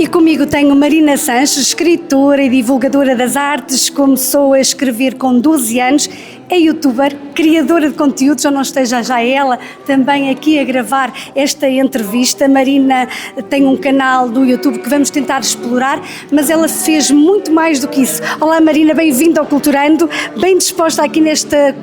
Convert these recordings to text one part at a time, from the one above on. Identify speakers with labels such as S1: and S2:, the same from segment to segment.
S1: E comigo tenho Marina Sanches, escritora e divulgadora das artes, começou a escrever com 12 anos, é youtuber, criadora de conteúdos, ou não esteja já ela também aqui a gravar esta entrevista. Marina tem um canal do YouTube que vamos tentar explorar, mas ela fez muito mais do que isso. Olá Marina, bem-vinda ao Culturando, bem disposta aqui nesta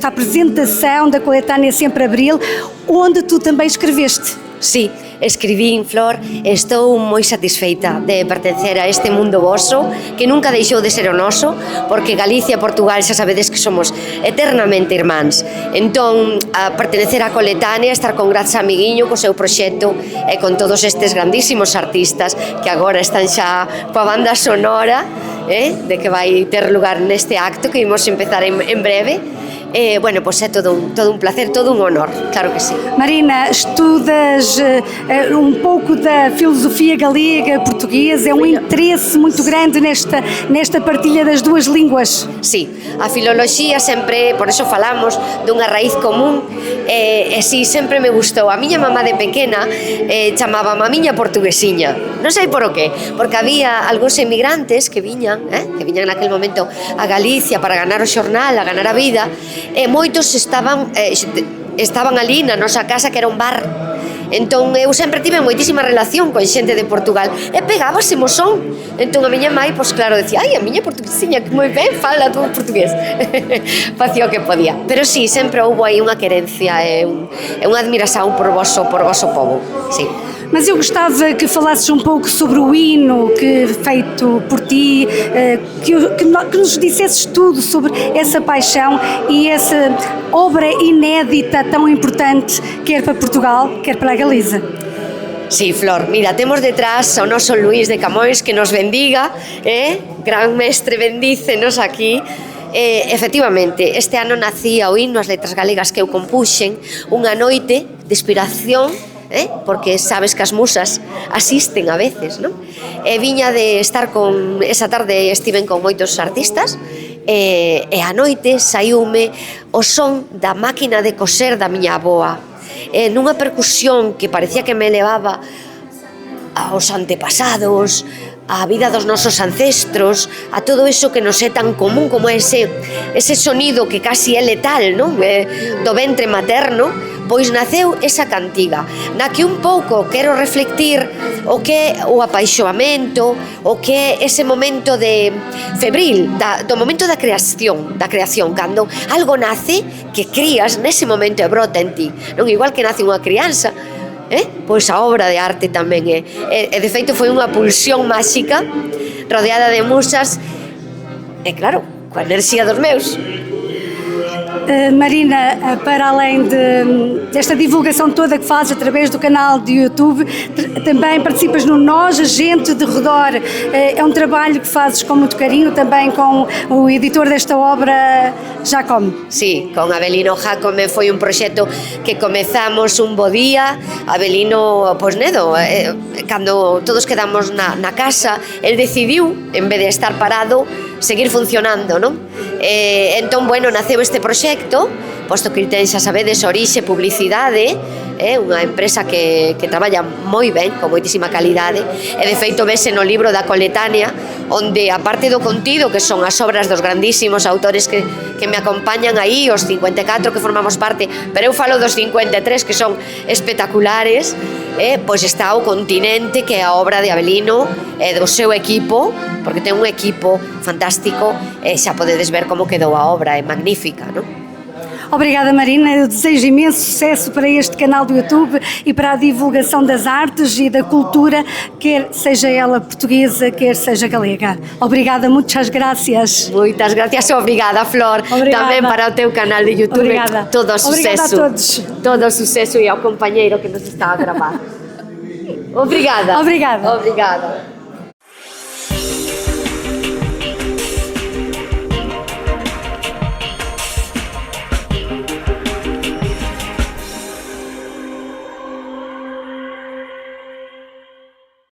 S1: apresentação da coletânea Sempre Abril, onde tu também escreveste.
S2: Sí, escribín, Flor, estou moi satisfeita de pertencer a este mundo voso que nunca deixou de ser o noso, porque Galicia e Portugal xa sabedes que somos eternamente irmáns. Entón, a pertenecer á coletánea, estar con Graz Amiguiño, co seu proxecto e con todos estes grandísimos artistas que agora están xa coa banda sonora de que vai ter lugar neste acto que imos empezar en breve. Bueno, pois é todo un placer, todo un honor, claro que sí.
S1: Marina, estudas um pouco da filosofia galega, portuguesa, é um interesse muito grande nesta partilha das duas línguas.
S2: Sí, a filoloxía sempre, por eso falamos dunha raíz común, e sí, sempre me gustou. A miña mamá de pequena chamaba a miña portuguesiña, non sei por o qué, porque había algúns emigrantes que viñan naquel momento a Galicia para ganar o xornal, a ganar a vida, e moitos estaban ali na nosa casa, que era un bar. Entón eu sempre tive moitísima relación con xente de Portugal e pegábasemo son. Entón a miña mai, pois claro, decía, ai, a miña portuguesiña que moi ben fala todo portugués. Facía o que podía. Pero sí, sempre houve aí unha querencia e unha admiración por vosso povo. Sí.
S1: Mas eu gostava que falasses um pouco sobre o hino que feito por ti, que nos dissesses tudo sobre essa paixão e essa obra inédita tão importante, quer para Portugal, quer para a Galiza.
S2: Sí, Flor, mira, temos detrás ao noso Luís de Camões que nos bendiga, gran mestre, bendícenos aquí. Efectivamente, este ano nacía o hino, as letras galegas que eu compuxen, unha noite de inspiración, porque sabes que as musas asisten a veces, non? E viña de estar con, esa tarde estiven con moitos artistas, e a noite saiume o son da máquina de coser da miña avoa, nunha percusión que parecía que me levaba aos antepasados, a vida dos nosos ancestros, a todo eso que nos é tan común como ese sonido que casi é letal, non? Do ventre materno, pois naceu esa cantiga, na que un pouco quero reflectir o que é o apaixoamento, o que é ese momento de febril, do momento da creación, cando algo nace, que crías nese momento e brota en ti, non? Igual que nace unha crianza, pois a obra de arte tamén é. E de feito foi unha pulsión máxica rodeada de musas e claro, coa enerxía dos meus.
S1: Marina, para além desta divulgação toda que fazes através do canal de YouTube, também participas no Nós, a Gente de Redor. É um trabalho que fazes com muito carinho, também com o editor desta obra, Jacome.
S2: Sí, con Abelino Jacome foi un proxecto que comezamos un bo día. Abelino, pois nedo, cando todos quedamos na casa, el decidiu, en vez de estar parado, seguir funcionando, non? Entón, bueno, naceu este proxecto, posto que ten, xa sabedes, orixe, publicidade, unha empresa que traballa moi ben, con moitísima calidade, e de feito vese no libro da coletánea, onde a parte do contido, que son as obras dos grandísimos autores que me acompañan aí, os 54 que formamos parte, pero eu falo dos 53 que son espectaculares, pois está o continente, que é a obra de Abelino e do seu equipo, porque ten un equipo fantástico, e xa podedes ver como quedou a obra, é magnífica, non?
S1: Obrigada Marina, eu desejo imenso sucesso para este canal do YouTube e para a divulgação das artes e da cultura, quer seja ela portuguesa, quer seja galega. Obrigada, muitas graças.
S2: Muitas gracias, obrigada Flor.
S1: Obrigada.
S2: Tamén para o teu canal de YouTube.
S1: Obrigada.
S2: Todo o suceso.
S1: Obrigada a todos.
S2: Todo o suceso e ao compañeiro que nos está a gravar. Obrigada.
S1: Obrigada.
S2: Obrigada.